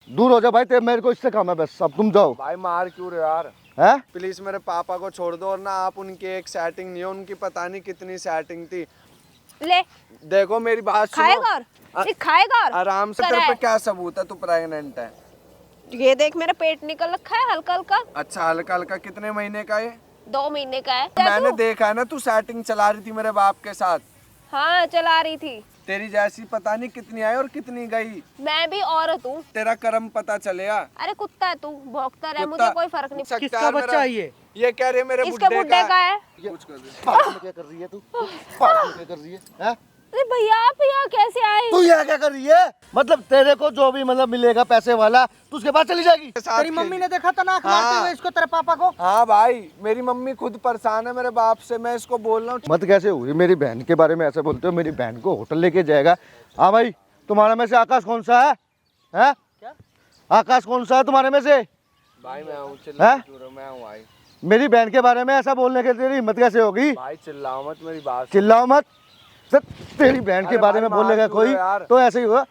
दूर हो जा भाई, तेरे मेरे को इससे काम है बस, अब तुम जाओ। भाई मार क्यों रहे हो यार? हैं? प्लीज मेरे पापा को छोड़ दो, और ना आप उनकी एक सेटिंग नहीं है, उनकी पता नहीं कितनी सेटिंग थी। ले देखो मेरी बात सुनो। खाएगा और खाएगा और आराम से। तेरे पे क्या सबूत है तू प्रेग्नेंट है? ये देख मेरा पेट निकल रखा है हल्का हल्का। अच्छा हल्का हल्का, कितने महीने का है? 2 महीने का है। मैंने तू? देखा है ना, तू सेटिंग चला रही थी मेरे बाप के साथ। हाँ चला रही थी। तेरी जैसी पता नहीं कितनी आई और कितनी गई। मैं भी औरत हूँ। तेरा कर्म पता चलेगा। अरे कुत्ता है तू, भौंकता रहे, कुत्ता। मुझे कोई फर्क नहीं। किसका बच्चा है ये कह रही है मेरे इसके बुड्ढे का है। कुछ कर दे। फालतू में क्या कर रही है तू? फालतू में क्या कर रही है? हैं? अरे भैया आप यहाँ कैसे आए? तू यहाँ क्या कर रही है? मतलब तेरे को जो भी मतलब मिलेगा पैसे वाला, तू उसके बाद चली जाएगी। तेरी मम्मी ने देखा था नाक मारते हुए इसको, तेरे पापा को। हाँ भाई, मेरी मम्मी खुद परेशान है मेरे बाप से, मैं इसको बोल रहा हूँ। मत कैसे हुई मेरी बहन के बारे में ऐसे बोलते हो? मेरी बहन को होटल लेके जाएगा। हाँ भाई, तुम्हारे में से आकाश कौन सा है? हैं? क्या? आकाश कौन सा है तुम्हारे में से? भाई मैं हूँ, मैं हूँ भाई। मेरी बहन के बारे में ऐसा बोलने के तेरी हिम्मत कैसे होगी? भाई चिल्लाओ मत, मेरी बात चिल्लाओ मत। सर तेरी बहन के अरे बारे भाई, में बोलने का मार क्यों कोई रहे हो यार? तो ऐसे ही हुआ।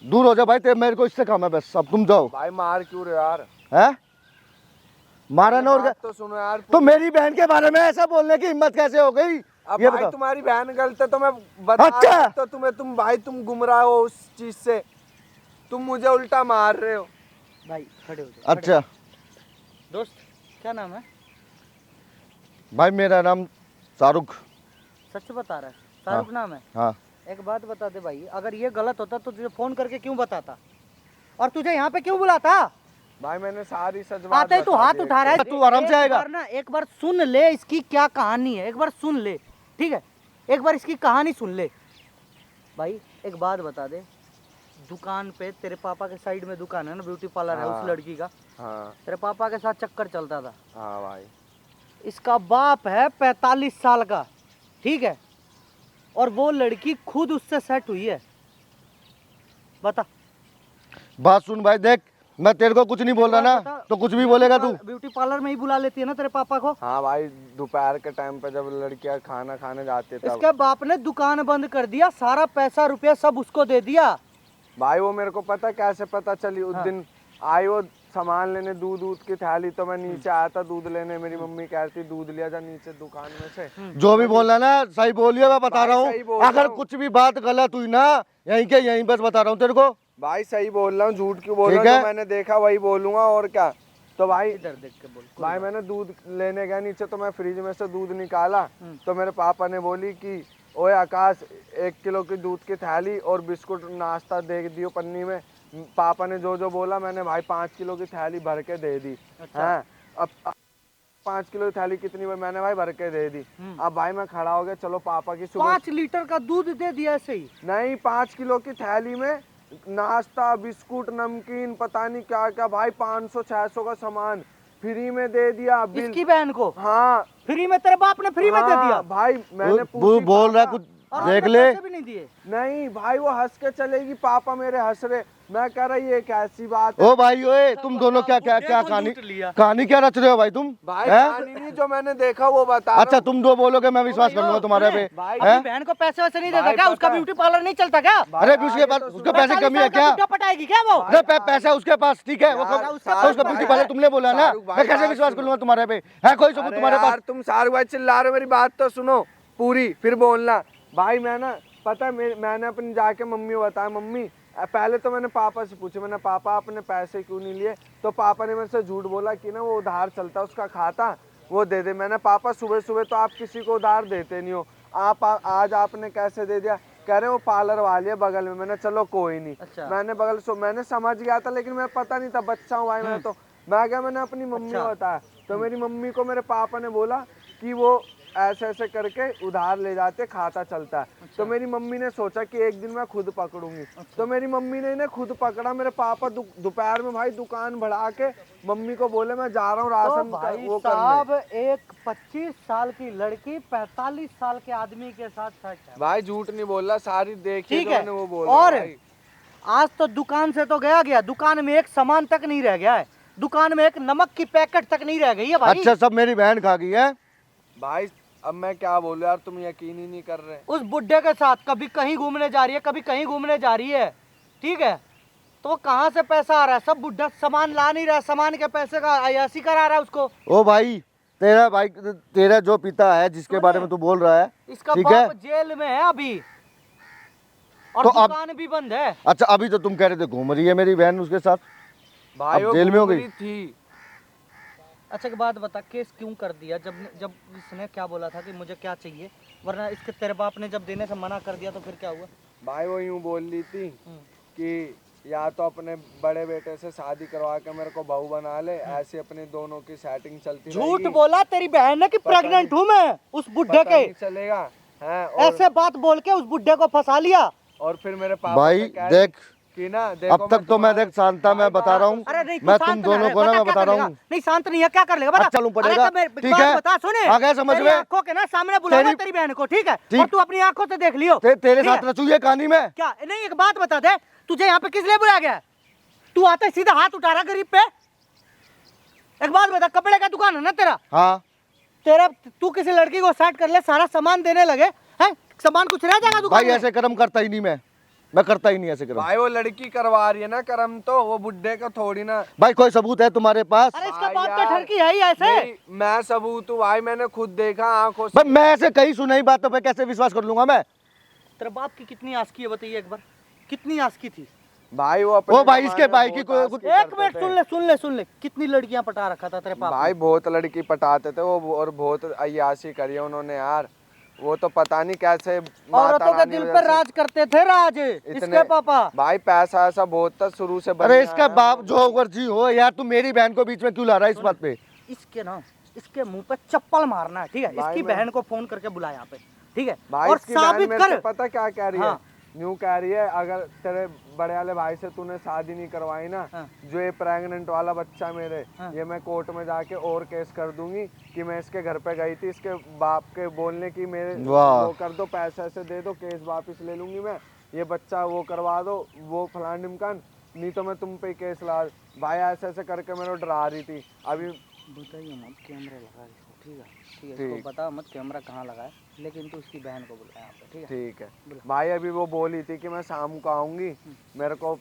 दूर हो जा भाई, तेरे मेरे को इससे काम है बस, अब तुम जाओ। भाई मार क्यों रहे हो यार? हैं? मारा ना और क्या? तो सुनो यार। तो मेरी बहन के बारे में ऐसा बोलने की हिम्मत कैसे हो गई? अब ये भाई बताओ। तुम्हारी बहन गलत है तो मैं बता अच्छा। तो तुम्हें, तुम गुमराह हो उस चीज से, तुम मुझे उल्टा मार रहे हो। भाई खड़े हो जाओ। अच्छा दोस्त क्या नाम है? भाई मेरा नाम शाहरुख। सच बता रहा है? शाहरुख नाम है? हाँ। एक बात बता दे भाई, अगर ये गलत होता तो तुझे फोन करके क्यों बताता, और तुझे यहाँ पे क्यों बुलाता? भाई मैंने सारी सच बात आते ही तू बता हाथ दी। उठा रहा है। तू आराम से आएगा। एक बार सुन ले इसकी क्या कहानी है, एक बार सुन ले, ठीक है? एक बार इसकी कहानी सुन ले भाई। एक बात बता दे, दुकान पे तेरे पापा के साइड में दुकान है ना, ब्यूटी पार्लर है उस लड़की का। हाँ तेरे पापा के साथ चक्कर चलता था। हाँ भाई। इसका बाप है 45 साल का, ठीक है? और वो लड़की खुद उससे सेट हुई है। बता। बात सुन भाई, देख मैं तेरे को कुछ नहीं बोल रहा ना, तो कुछ भी बोलेगा तू। ब्यूटी पार्लर में ही बुला लेती है ना तेरे पापा को। हाँ भाई, दोपहर के टाइम पे जब लड़कियां खाना खाने जाती तब। इसके बाप ने दुकान बंद कर दिया, सारा पैसा रुपया सब उसको दे दिया। भाई वो मेरे को पता कैसे पता चली, उस दिन आई वो सामान लेने, दूध की थैली, तो मैं नीचे आया था दूध लेने, मेरी मम्मी कहती दूध लिया जा नीचे दुकान में से। जो भी बोलना ना सही बोलिए, मैं बता भाई रहा सही हूँ। बोल रहा अगर हूँ। कुछ भी बात गलत हुई ना, यहीं के यहीं बस बता रहा हूँ तेरे को। भाई सही बोल रहा हूँ, झूठ क्यों बोल ठीक रहा हूँ? है। जो मैंने देखा वही बोलूंगा और क्या। तो भाई इधर देख के बोल। भाई मैंने दूध लेने गया नीचे, तो मैं फ्रिज में से दूध निकाला, तो मेरे पापा ने बोली कि ओए आकाश 1 किलो की दूध की थैली और बिस्कुट नाश्ता दे दियो पन्नी में। पापा ने जो जो बोला मैंने भाई 5 किलो की थैली भर के दे दी। हाँ, अब 5 किलो की थैली कितनी मैंने भाई भर के दे दी। अब भाई मैं खड़ा हो गया, चलो पापा की सुबह 5 लीटर का दूध दे दिया ऐसे ही? नहीं, 5 किलो की थैली में नाश्ता बिस्कुट नमकीन पता नहीं क्या क्या, भाई 500-600 का सामान फ्री में दे दिया। बिल इसकी बहन को? हाँ फ्री में? तेरे बाप ने फ्री में दे दिया? हाँ, भाई मैंने बोल रहा है कुछ, और देख उसने ले। पैसे भी नहीं दिए? नहीं भाई, वो हंस के चलेगी, पापा मेरे हंस रहे। मैं कह रहा ये कैसी बात है? ओ भाई ओए, तुम दोनों क्या क्या क्या कहानी क्या रच रहे हो भाई तुम? भाई हैं? कहानी नहीं, जो मैंने देखा वो बता रहा अच्छा हूँ। तुम दो बोलोगे मैं विश्वास कर लूंगा तुम्हारे पे। भाई अपनी बहन को पैसे वैसे नहीं देता भाई क्या? उसका पता है। ब्यूटी पार्लर नहीं चलता क्या? अरे भी उसके पास, उसके पैसे कमी है क्या? पटाएगी क्या वो? अरे पैसा उसके पास, ठीक है, वो यार, उसका शाहरुख ब्यूटी भाई, पार्लर तुमने बोला ना, शाहरुख भाई, मैं कैसे बात विश्वास कर सुनो। लूंगा तुम्हारे पे? है कोई सबूत अरे तुम्हारे यार, पास? तुम शाहरुख भाई चिल्ला रहे हो, मेरी बात तो सुनो पूरी फिर बोलना। भाई मैं ना पता है, मैंने अपनी जाके मम्मी को बताया। मम्मी पहले तो मैंने पापा से पूछा, मैंने पापा आपने पैसे क्यों नहीं लिए? तो पापा ने मेरे से झूठ बोला कि ना वो उधार चलता है उसका खाता, वो दे दे। मैंने पापा सुबह सुबह तो आप किसी को उधार देते नहीं हो, आप आज आपने कैसे दे दिया? कह रहे वो पार्लर वाली है बगल में। मैंने चलो कोई नहीं। अच्छा। मैंने समझ गया था, लेकिन मैं पता नहीं था, बच्चा हूँ भाई मैं तो। मैं क्या, मैंने अपनी मम्मी को बताया, तो मेरी मम्मी को मेरे पापा ने बोला कि वो ऐसे ऐसे करके उधार ले जाते, खाता चलता है। तो मेरी मम्मी ने सोचा कि एक दिन मैं खुद पकड़ूंगी। तो मेरी मम्मी ने इन्हें खुद पकड़ा। मेरे पापा दोपहर में भाई दुकान बढ़ा के मम्मी को बोले मैं जा रहा हूँ राशन भाई वो साहब, करने। एक 25 साल की लड़की 45 साल के आदमी के साथ सेट है। भाई झूठ नहीं बोल रहा, सारी देखी ठीक जो है। मैंने वो बोला। और भाई आज तो दुकान से तो गया, दुकान में एक सामान तक नहीं रह गया है, दुकान में एक नमक की पैकेट तक नहीं रह गई है भाई। अच्छा सब मेरी बहन खा गई है? भाई अब मैं क्या बोलूं यार, तुम यकीन ही नहीं कर रहे। उस बुड्ढे के साथ कभी कहीं घूमने जा रही है, कभी कहीं घूमने जा रही है, ठीक है? तो कहाँ से पैसा आ रहा है? सब बुढ़ा सामान ला नहीं रहा, सामान के पैसे का अयासी करा रहा है उसको। ओ भाई तेरा जो पिता है जिसके बारे में तू बोल रहा है, इसका ठीक है? बाप जेल में है अभी, और तो अब- दुकान भी बंद है। अच्छा, अभी तो तुम कह रहे थे घूम रही है मेरी बहन उसके साथ, भाई अब वो जेल में हो घूम गई? रही थी। अच्छा, एक बात बता, केस क्यों कर दिया? जब इसने क्या बोला था कि मुझे क्या चाहिए, वरना इसके तेरे बाप ने जब देने से मना कर दिया तो फिर क्या हुआ? भाई वो यूं बोल रही थी कि या तो अपने बड़े बेटे से शादी करवा के मेरे को बहू बना ले, ऐसे अपने दोनों की सेटिंग चलती झूठ रहेगी। बोला तेरी बहन ने कि प्रेग्नेंट हूँ मैं उस बुढ़े पता के। नहीं चलेगा हैं। ऐसे बात बोल के उस बुढ़े को फंसा लिया। और फिर मेरे पापा भाई से कह देख, कि ना देखो, अब तक तो मैं देख शांता, मैं बता रहा हूँ, अरे नहीं, तू मैं शांत तुम ना दोनों रहे, को ना बता मैं क्या बता कर रहा लेगा? हूँ। नहीं, शांत नहीं है, क्या कर लेगा बता? अच्छा, चलूं पड़ेगा, अरे तो मेरी ठीक बात है? बता, सुने, आ गया समझ तेरी में? आंखों के ना सामने बुला तेरी- तेरी बहन को, ठीक है? ठीक। और तू अपनी आंखों से देख लियो। तेरे ठीक साथ है? रचू ये कहानी में? क्या नहीं, एक बात बता दे, तुझे यहाँ पे किस लिए बुलाया गया? तू आता सीधा हाथ उठा रहा गरीब पे। एक बात बता, कपड़े का दुकान है ना तेरा? हाँ, तेरा तू किसी लड़की को सेट कर ले, सारा सामान देने लगे हैं, सामान कुछ रह जाएगा दुकान भाई में? ऐसे कर्म करता ही नहीं मैं करता ही नहीं ऐसे कर्म। भाई वो लड़की करवा रही है ना कर्म, तो वो बुड्ढे का थोड़ी ना। भाई कोई सबूत है तुम्हारे पास? अरे इसका भाई बाप तो यार, ठरकी है ही ऐसे। मैं सबूत हूँ भाई, मैंने खुद देखा आंखों से। भाई मैं ऐसे कहीं सुनाई बातों पे कैसे विश्वास कर लूंगा मैं? तेरे बाप की कितनी आस्की है बताइए एक बार, कितनी आस्की थी? भाई वो अपने ओ भाई, जमाने इसके में भाई की बहुत कोई- आस्की एक करते मिनट थे। सुन ले, कितनी लड़कियां पटा रखा था तेरे पाप भाई बहुत लड़की पटाते थे वो, और बहुत अय्याशी करी है उन्होंने यार। वो तो पता नहीं कैसे माता औरतों के रानी दिल वजह पर से राज करते थे, राज इसके पापा। भाई पैसा ऐसा बहुत था शुरू से अरे बनिया इसका है। बाप जो मर्जी हो यार, तुम मेरी बहन को बीच में क्यों ला रहा है इस बात पे? इसके मुंह पे चप्पल मारना है, ठीक है? भाई इसकी मैं- बहन को फोन करके बुला यहाँ पे, ठीक है? भाई और इसकी बहन साबित मेरे से कर। पता क्या कह रही हाँ। है, न्यू कह रही है अगर तेरे बड़े वाले भाई से तूने शादी नहीं करवाई ना, हाँ। जो ये प्रेग्नेंट वाला बच्चा मेरे, हाँ। ये मैं कोर्ट में जाके और केस कर दूंगी कि मैं इसके घर पे गई थी, इसके बाप के बोलने की मेरे वाह। वो कर दो, पैसे ऐसे दे दो, केस वापस ले लूंगी मैं, ये बच्चा वो करवा दो, वो फलान ढिमकान, नहीं तो मैं तुम पे केस ला। भाई ऐसे ऐसे करके मेरे को डरा रही थी। अभी बताइए मत, कैमरा लगा इसको, ठीक है? ठीक है, ठीक। इसको बता मत कैमरा कहाँ लगा है, लेकिन तू उसकी बहन को बुला यहाँ पे, ठीक है? ठीक है भाई, अभी वो बोली थी कि मैं शाम को आऊंगी, मेरे को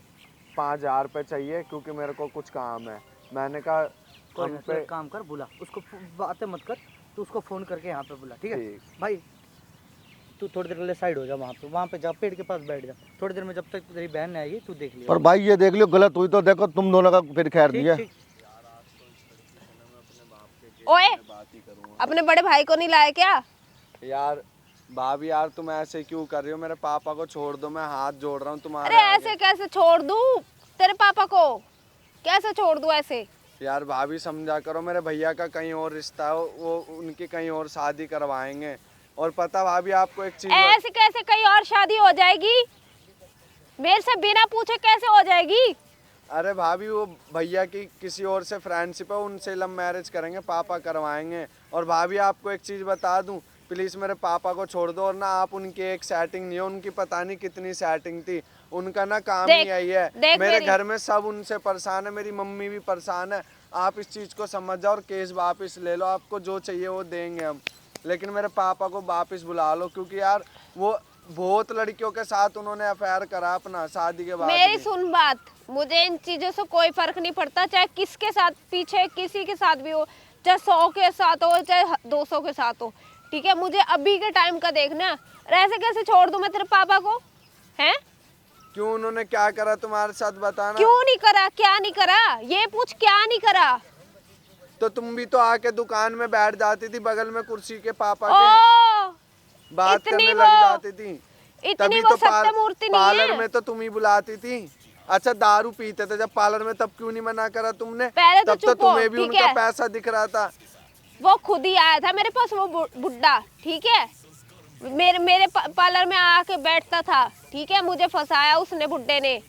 5,000 रुपये चाहिए क्योंकि मेरे को कुछ काम है। मैंने कहा कोई हम ना, तू पे एक काम कर, बुला उसको, बातें मत कर, तू उसको फोन करके यहाँ पे बुला, ठीक है? ठीक। भाई तू थोड़ी देर के लिए साइड हो जा, वहाँ पे जा, पेड़ के पास बैठ जा थोड़ी देर में, जब तक तेरी बहन नहीं आएगी तू देख लियो। पर भाई ये देख लियो, गलत हुई तो देखो तुम दोनों का फिर खैर नहीं है। ठीक। ओए, अपने बड़े भाई को नहीं लाया क्या? यार भाभी यार तुम ऐसे क्यों कर रही हो, मेरे पापा को छोड़ दो, मैं हाथ जोड़ रहा हूँ तुम्हारे अरे आगे। ऐसे कैसे छोड़ दूं तेरे पापा को? कैसे छोड़ दूं ऐसे? यार भाभी समझा करो, मेरे भैया का कहीं और रिश्ता है, वो उनकी कहीं और शादी करवाएंगे। और पता भाभी आपको एक चीज, ऐसे कैसे कहीं और शादी हो जाएगी? मेरे से बिना पूछे कैसे हो जाएगी? अरे भाभी वो भैया की किसी और से फ्रेंडशिप है, उनसे लव मैरिज करेंगे, पापा करवाएंगे। और भाभी आपको एक चीज़ बता दूं, प्लीज़ मेरे पापा को छोड़ दो, और ना आप उनकी एक सेटिंग नहीं है, उनकी पता नहीं कितनी सेटिंग थी, उनका ना काम ही देख, यही है। देख मेरे मेरी- घर में सब उनसे परेशान है, मेरी मम्मी भी परेशान है। आप इस चीज़ को समझ जाओ और केस वापस ले लो, आपको जो चाहिए वो देंगे हम, लेकिन मेरे पापा को वापस बुला लो, क्योंकि यार वो बहुत लड़कियों के साथ उन्होंने अफेयर करा अपना शादी के बाद मेरी भी। सुन बात, मुझे इन चीजों से कोई फर्क नहीं पड़ता, चाहे किसके साथ पीछे किसी के साथ भी हो, चाहे 100 के साथ हो चाहे 200 के साथ हो, ठीक है? मुझे अभी के टाइम का देखना है। और ऐसे कैसे छोड़ दूं मैं तेरे पापा को? हैं? क्यों, उन्होंने क्या करा तुम्हारे साथ बताना। क्यों नहीं करा? क्या नहीं करा? ये पूछ, क्या नहीं करा? तो तुम भी तो आके दुकान में बैठ जाती थी बगल में कुर्सी के पापा ओ, के, बात इतनी करने वो- लग जाती थी। इतनी तभी वो तो सत्य मूर्ति नहीं पार्लर है। में तो तुम ही बुलाती थी। अच्छा दारू पीते थे जब पार्लर में, तब क्यों नहीं मना करा तुमने? पहले तो तब तो चुप हो, तुम्हें भी ठीक उनका है? पैसा दिख रहा था। वो खुद ही आया था मेरे पास, वो बुड्ढा, ठीक है? मेरे पार्लर में आके बैठता था, ठीक है? मुझे फंसाया उसने, बुड्ढे ने।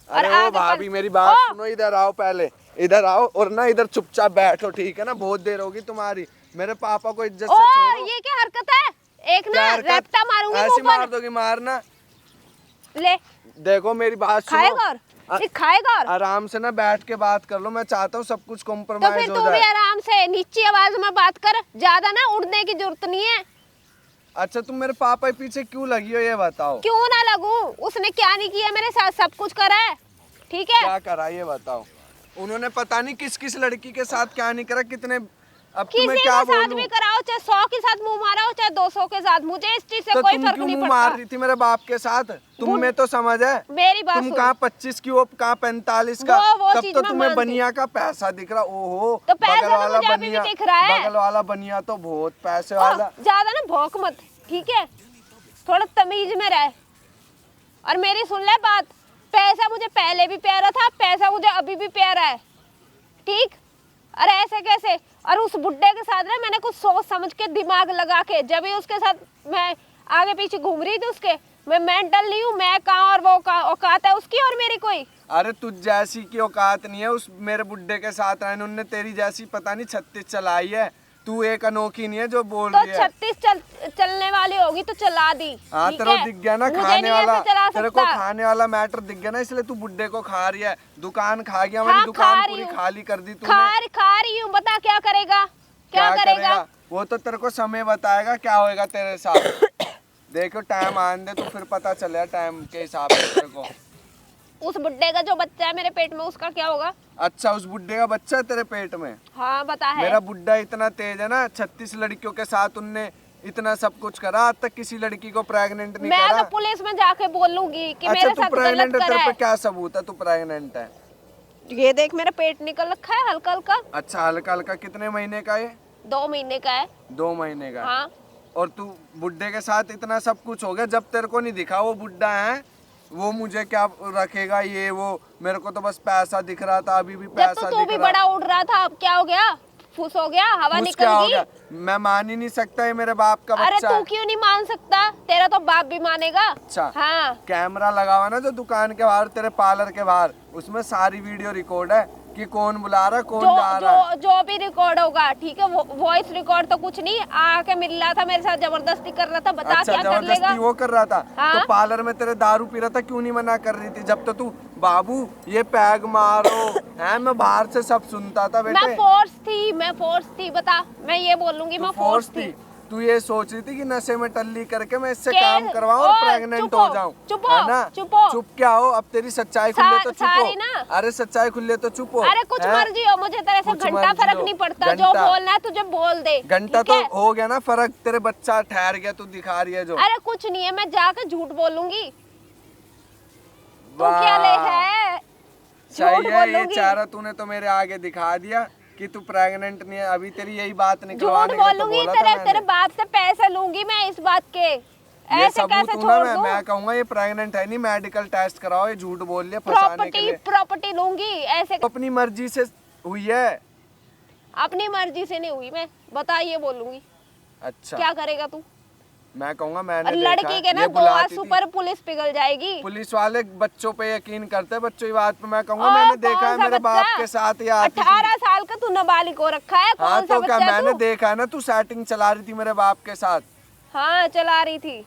अरे ओ आगे भाभी मेरी बात ओ! सुनो, इधर आओ, पहले इधर आओ और ना इधर चुपचाप बैठो, ठीक है ना? बहुत देर होगी तुम्हारी, मेरे पापा को इज्जत से ओ, छोड़ो। ये क्या हरकत है? एक क्या ना हरकत? रैप्टा मारूंगी ऐसे मुंह पर। मार दोगी, मारना। ले, देखो मेरी बात सुनो, खाएगा और ये खाएगा और आराम से ना बैठ के बात कर लो, मैं चाहता हूँ सब कुछ तो कॉम्प्रोमाइज फिर हो तू भी जाए। आराम से नीची आवाज में बात कर, ज्यादा ना उड़ने की जरूरत नहीं है। अच्छा तुम मेरे पापा के पीछे क्यों लगी हो ये बताओ। क्यों ना लगूं? उसने क्या नहीं किया मेरे साथ? सब कुछ करा है, ठीक है। क्या करा ये बताओ। उन्होंने पता नहीं किस किस लड़की के साथ क्या नहीं करा, कितने, अब तुम्हें किसी क्या के साथ बोलूं। भी कराओ, चाहे 100 के साथ मुंह मारा हो, चाहे 200 के साथ, मुझे इस चीज से तो कोई तुम फर्क क्यों नहीं मुंह पड़ता। मार रही थी मेरे बाप के साथ? तुम में तो समझ है, मेरी बात तुम सुन। कहाँ 25 की हो, कहाँ 45 का, वो तब चीज तो मैं तुम्हें मानती बनिया का पैसा दिख रहा। ओहो, तो पैसा बगल तो वाला मुझे अभी भी बनिया, दिख रहा है। बगल वाला बनिया तो बहुत पैसे ओह, वाला। ज्यादा ना भौंक मत, ठीक है, थोड़ा तमीज में रह। और मेरी सुन ले बात, पैसा मुझे पहले भी प्यारा था, पैसा मुझे अभी भी प्यारा है, ठीक। अरे ऐसे कैसे? और उस बुड्ढे के साथ ना मैंने कुछ सोच समझ के, दिमाग लगा के, जब भी उसके साथ मैं आगे पीछे घूम रही थी उसके, मैं मेंटल नहीं हूँ, मैं कहाँ और वो कहाँ, औकात है उसकी और मेरी कोई। अरे तुझ जैसी की औकात नहीं है उस मेरे बुड्ढे के साथ रहने, उनने तेरी जैसी पता नहीं 36 चलाई है, तू एक अनोखी नहीं है जो बोल तो रही है। 36 चलने वाली होगी तो चला दी। हाँ, ठीक तेरे है? को दिख गया ना मुझे खाने नहीं वाला, ऐसे चला तेरे को सकता। खाने वाला मैटर दिख गया ना, इसलिए तू बुड्ढे को खा रही है। दुकान खा गया, हाँ, हमारी खा दुकान रही पूरी हूँ। खाली कर दी तूने। खा रही हूँ, बता क्या करेगा, क्या करेगा? वो तो तेरे को समय बताएगा क्या होएगा तेरे साथ। देखो टाइम आने दे तो फिर पता चलेगा टाइम के हिसाब से तेरे को। उस बुड्ढे का जो बच्चा है मेरे पेट में, उसका क्या होगा? अच्छा, उस बुड्ढे का बच्चा है तेरे पेट में? हाँ बता है। मेरा बुड्ढा इतना तेज है ना, 36 लड़कियों के साथ उनने इतना सब कुछ करा, आज तक किसी लड़की को प्रेग्नेंट नहीं मैं करा। तो पुलिस में जाके बोलूंगी कि अच्छा, मेरे तू साथ प्रेग्नेंट गलत है, करा तेरे पे है। क्या सबूत है तू प्रेग्नेंट है? ये देख, मेरा पेट निकल रखा है हल्का हल्का। अच्छा, हल्का हल्का। कितने महीने का है? 2 महीने का है। 2 महीने का। हाँ। और तू बुड्ढे के साथ इतना सब कुछ हो गया, जब तेरे को नहीं दिखा वो बुड्ढा है, वो मुझे क्या रखेगा ये वो, मेरे को तो बस पैसा दिख रहा था, अभी भी जब पैसा तू दिख भी रहा। बड़ा उड़ रहा था, अब क्या हो गया? फुस हो गया, हवा खुश निकल क्या हो गई। गया? मैं मान ही नहीं सकता ये मेरे बाप का अरे बच्चा तू है। क्यों नहीं मान सकता? तेरा तो बाप भी मानेगा। अच्छा। हाँ। कैमरा लगा हुआ ना जो दुकान के बाहर, तेरे पार्लर के बाहर, उसमें सारी वीडियो रिकॉर्ड है कि कौन बुला रहा है, कौन जा रहा है। जो भी रिकॉर्ड होगा, ठीक है, वॉइस रिकॉर्ड तो कुछ नहीं, आके मिल रहा था मेरे साथ, जबरदस्ती कर रहा था, बता अच्छा, क्या कर लेगा? जबरदस्ती वो कर रहा था। हाँ? तो पार्लर में तेरे दारू पी रहा था, क्यों नहीं मना कर रही थी? जब तो तू बाबू ये पैग मारो है, मैं बाहर से सब सुनता था बेटे। मैं फोर्स थी, बता, मैं ये बोलूंगी, मैं फोर्स थी। तू ये सोच रही थी कि नशे में टल्ली करके मैं इससे के- काम करवाऊं और ओ, प्रेग्नेंट चुप हो हो, जाऊं, चुप हो, है ना? चुप हो। चुप क्या हो? अब तेरी सच्चाई खुले तो चुप सारी ना। हो। अरे सच्चाई खुले तो चुप हो। अरे कुछ हैं? मर्जी हो, मुझे तेरे से कुछ घंटा मर्जी फर्क हो। नहीं पड़ता, जो घंटा। बोलना है तुझे बोल दे। घंटा ठीक तो है? हो गया ना फर्क, तेरे बच्चा ठहर गया, तू दिखा रही है जो। अरे कुछ नहीं है, मैं जाकर झूठ बोलूंगी। तू वाह। क्या ले है? सही झूठ है, ये बोलूंगी। चारा तूने तो मेरे आगे दिखा दिया कि तू प्रेग्नेंट नहीं है। अभी तेरी यही बात झूठ निकलवाने का तो बोलूंगी, बोला था तेरे मैंने। बाप से पैसे लूंगी मैं इस बात के। ये ऐसे सबूत कैसे हूं ना छोड़ दूं? मैं कहूंगा ये प्रेग्नेंट है नहीं, मेडिकल टेस्ट कराओ, ये झूठ बोल लिया फंसाने के लिए। प्रॉपर्टी लूंगी ऐसे। तो अपनी मर्जी से हुई है। अपनी मर्जी से नहीं हुई, मैं बता ये बोलूंगी। अच्छा, क्या करेगा तू? मैं कहूंगा मैंने और देखा लड़की के ना ये 2 बुलाती आंसू थी। पर पुलिस पिघल जाएगी। पुलिस वाले बच्चों पे यकीन करते हैं, बच्चों की बात पे। मैं कहूंगा ओ, मैंने देखा कौन है सा मेरे बाप बच्चा? के साथ ये आती थी। 18 साल का तू नाबालिग हो रखा है, हाँ कौन सा तो क्या बच्चा मैंने तू? देखा है ना, तू सेटिंग चला रही थी मेरे बाप के साथ। हाँ चला रही थी,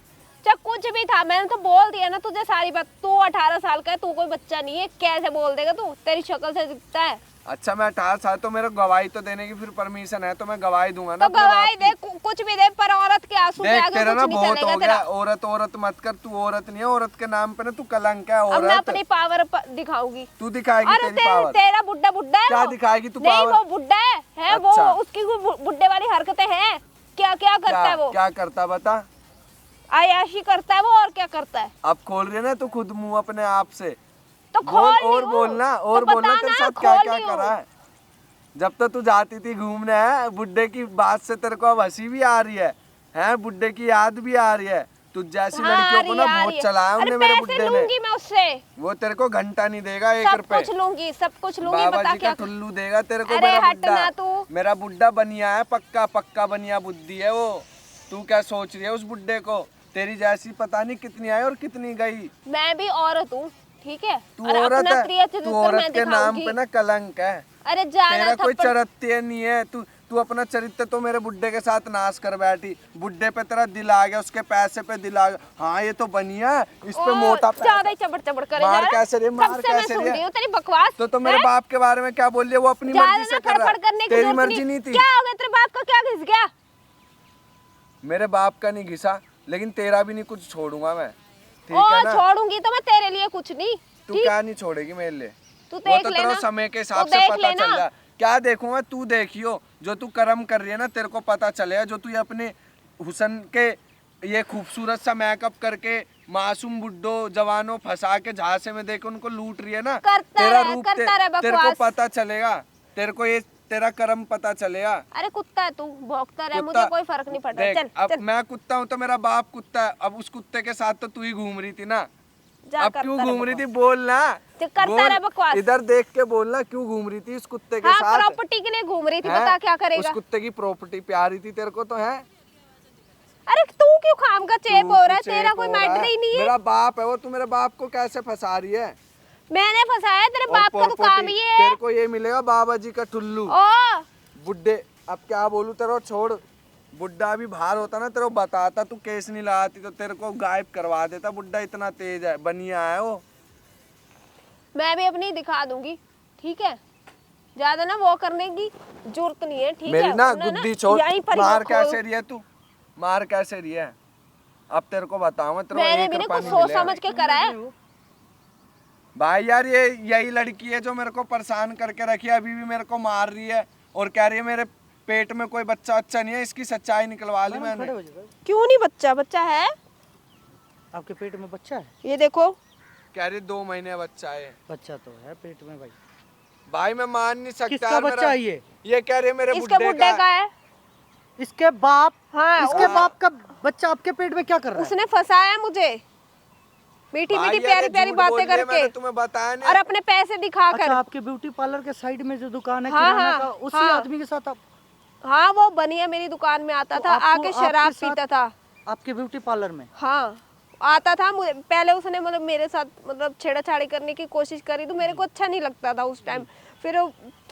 चाहे कुछ भी था, मैंने तो बोल दिया ना तुझे सारी बात। तू 18 साल का है, तू कोई बच्चा नहीं है, कैसे बोल देगा तू? तेरी शक्ल से दिखता है। अच्छा, मैं 18 साल, तो मेरे गवाही तो देने की फिर परमिशन है, तो मैं गवाही दूंगा ना तो अपने गवाही बाप दे, की। कुछ भी दे, पर औरत के आंसू पे देख आगे तेरा कुछ ना नहीं बहुत चलेगा हो तेरा। गया, औरत मत कर। तू औरत नहीं है, औरत के नाम पे ना तू कलंक है। अब मैं औरत अपनी पावर दिखाऊंगी। तू दिखाएगी अरे तेरी पावर। तेरा बुड्ढा है क्या वो? दिखाएगी तू नहीं, पावर? वो बुड्ढा है अच्छा। वो, उसकी वो बुड्ढे वाली हरकतें हैं। क्या क्या करता है वो? क्या करता बता? आयाशी करता है वो, और क्या करता है? अब खोल रही है ना तू खुद मुंह अपने आप से। तो बोल खोल और ली हूँ। बोलना और तो बोलना तेरे बताना, साथ क्या खोल क्या ली हूँ। करा है। जब तक तू जाती थी घूमने है, बुड्ढे की बात से तेरे को अब हंसी भी आ रही है, बुड्ढे की याद भी आ रही है। तू जैसी हाँ, लड़कियों को ना आ रही बहुत है। चलाया अरे उनने मेरे पैसे बुड्ढे ने। लूंगी मैं उससे, वो तेरे को घंटा नहीं देगा 1 सब रुपए। कुछ लूंगी, सब कुछ लूंगी। बाबा बता जी क्या? का टुल्लू देगा तेरे को अरे मेरा हट बुड्ढा। ना तू। मेरा बुड्ढा बनिया है, पक्का बनिया बुद्धि है वो। तू क्या सोच रही है उस बुड्ढे को? तेरी जैसी पता नहीं कितनी आई और कितनी गई। मैं भी औरत हूँ, ठीक है? तू और औरत अपना है, प्रिय तू चरित्र औरत मैं के नाम दिखाऊंगी। पे ना कलंक है। अरे ज्यादा तेरा कोई थप्पड़। चरित्र नहीं है। तू अपना चरित्र तो मेरे बुड्ढे के साथ नाश कर बैठी। बुड्ढे पे तेरा दिल आ गया, उसके पैसे पे दिल आ गया। हाँ ये तो बनिया है, इस पे ओ, मोटा ज्यादा ही चबड़ करे जा मार रहा है। कैसे रही है, मार सबसे मैं कैसे सुन रही है? रही हूँ तेरी बकवास। तो मेरे हैं? बाप के बारे में क्या बोल रही है? वो अपनी ज्यादा मर्जी से ना कर रहा फड़फड़ करने है, की तेरी जरूरत मर्जी नहीं थी। क्या हो गया? तेरे बाप का क्या घिस गया? मेरे बाप का नहीं घिसा, लेकिन तेरा भी नहीं कुछ छोड़ूंगा मैं, ठीक ओ है ना? छोड़ूंगी तो मैं तेरे लिए कुछ नहीं। तू क्या नहीं छोड़ेगी मेरे लिए? तू वो देख तो लेना, तेरे समय के हिसाब तू से देख पता लेना। चल जाए। क्या देखूंगा? तू देखियो, जो तू कर्म कर रही है ना तेरे को पता चलेगा। जो तू ये अपने हुसन के ये खूबसूरत सा मेकअप करके मासूम बुड्ढो जवानों फंसा के झांसे में देके उनको लूट रही है ना, करता तेरा रहे, रूप करता रहे तेरे को बकवास। पता चलेगा। तेरे को ये तेरा कर्म पता चलेगा। अरे कुत्ता है तू, भौंकता रहे, कुत्ता- मुझे कोई फर्क नहीं पड़ता। देख, चल अब चल मैं कुत्ता हूँ तो मेरा बाप कुत्ता है। अब उस कुत्ते के साथ तो तू ही घूम रही थी ना। जा, अब करता क्यों रहे घूम रही बकवास। थी? बोलना। चल, करता बोल, रहे बकवास। इधर देख के बोलना क्यों घूम रही थी उस कुत्ते के हाँ, साथ? प्रॉपर्टी के लिए घूम रही थी, हैं? बता क्या करेगा। उस कुत्ते की प्रॉपर्टी प्यारी थी तेरे को तो है। अरे तू क्यों खाम का चेप तू हो रहा है? चेप तेरा कोई हो रहा मैटर है। ही नहीं है। मेरा बाप है वो, तू मेरे बाप को कैसे फंसा रही है? मैंने फंसाया? तेरे और बाप का तो काम प्रॉपर्टी ही है। तेरे को ये मिलेगा बाबा जी का टुल्लू ओ बुड्ढे। अब क्या बोलूं तेरे, छोड़। बुड्ढा भी बाहर होता ना तेरे को बताता, तू केस नहीं लगाती तो तेरे को गायब करवा देता। बुड्ढा इतना तेज है, बनिया है वो। मैं भी अपनी दिखा दूंगी, ठीक है? ज्यादा ना वो करने की जरूरत नहीं है, ठीक मेरी है? ना वरना गुद्दी छोड़। यहीं पर ही मार वो कैसे रही है तू? मार कैसे रही है? अब तेरे को बताऊं, तेरे को मैंने एक भी ना रुपया कुछ नहीं सोच मिलेगा। समझ के करा है। भाई यार, ये यही लड़की है जो मेरे को परेशान करके रखी है। अभी भी मेरे को मार रही है और कह रही है मेरे पेट में कोई बच्चा अच्छा नहीं है। इसकी सच्चाई निकलवा ली मैंने। क्यों नहीं? बच्चा बच्चा है, आपके पेट में बच्चा है? ये देखो। कह रही 2 महीने बच्चा है। बच्चा तो है पेट में भाई। भाई मैं मान नहीं सकता किसका यार, बच्चा है ये कह रही है मेरे इसके बुड्ढे का है। इसके बाप? हाँ, इसके वो- बाप का बच्चा आपके पेट में क्या कर रहा है? उसने फंसाया मुझे मीठी भाई मीठी यार, प्यारी ये प्यारी झूठ बोल बातें रही है, करके मैंने तुम्हें बताया नहीं। और अपने पैसे दिखाकर। अच्छा, आपके ब्यूटी पार्लर के साइड में जो दुकान है हाँ, किराना हाँ, का, उसी हाँ। आदमी के साथ आप? हाँ, वो बनिया मेरी दुकान में आता तो था, आपको आके शराब आपके साथ- पीता था। आपके ब्यूटी पार्लर में? हाँ, आता था। मुझे पहले उसने मतलब मेरे साथ मतलब छेड़ाछाड़ी करने की कोशिश करी, तो मेरे को अच्छा नहीं लगता था उस टाइम। फिर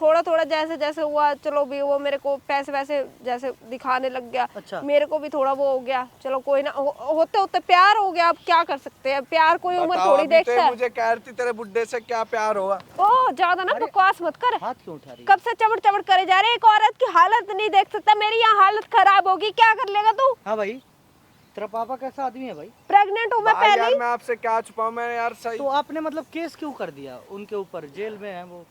थोड़ा थोड़ा जैसे जैसे हुआ, चलो भी वो मेरे को पैसे वैसे जैसे दिखाने लग गया। अच्छा। मेरे को भी थोड़ा वो हो गया, चलो कोई ना, होते होते प्यार हो गया। अब क्या कर सकते हैं, प्यार कोई उम्र बताओ, थोड़ी अभी तो देखता है। मुझे कह रही थी तेरे बुड्ढे से क्या प्यार होगा। ओ ज्यादा ना बकवास मत कर। हाथ क्यों उठा रही है? कब से चबड़ चबड़ करे जा रहे? एक औरत की हालत नहीं देख सकता? मेरी यहाँ हालत खराब होगी, क्या कर लेगा तू? हाँ भाई, तेरा पापा कैसा आदमी है भाई? प्रेग्नेंट हूँ मैं भाई यार, पहले। मैं आपसे क्या छुपाऊं? मैं यार सही तो आपने मतलब केस क्यों कर दिया उनके ऊपर? जेल में है वो।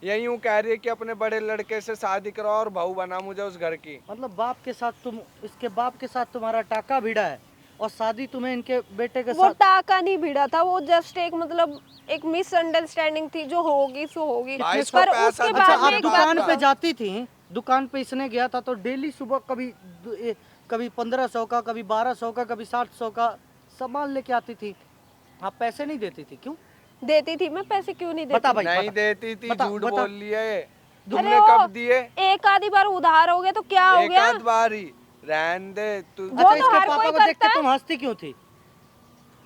यही यूं कह रही है कि अपने बड़े लड़के से शादी कराओ और बहू बना मुझे उस घर की। मतलब बाप के साथ तुम, इसके बाप के साथ तुम्हारा टाका भिड़ा है और शादी तुम्हें इनके बेटे के वो साथ? टाका नहीं भिड़ा था, वो जस्ट एक मतलब एक मिसअंडरस्टैंडिंग थी, जो होगी सो होगी। भाई, इसको पर पैसा उसके अच्छा, बाद अच्छा, में आप एक बात दुकान पे बताओ। जाती थी, दुकान पे इसने गया था तो डेली सुबह कभी 1500 का, कभी 1200 का, कभी 700 का सामान लेके आती थी। आप पैसे नहीं देती थी क्यों? देती थी मैं पैसे, क्यों नहीं देती? बता भाई, नहीं बता। देती थी, बता, झूठ बता। बोल लिया है। अरे तुमने वो कब दिए? एक आधी बार उधार हो गया तो क्या हो एक गया? आध बार ही रहन दे तू। वो अच्छा, तो इसके हर पापा कोई को देख करता के है। तुम हंसती क्यों थी?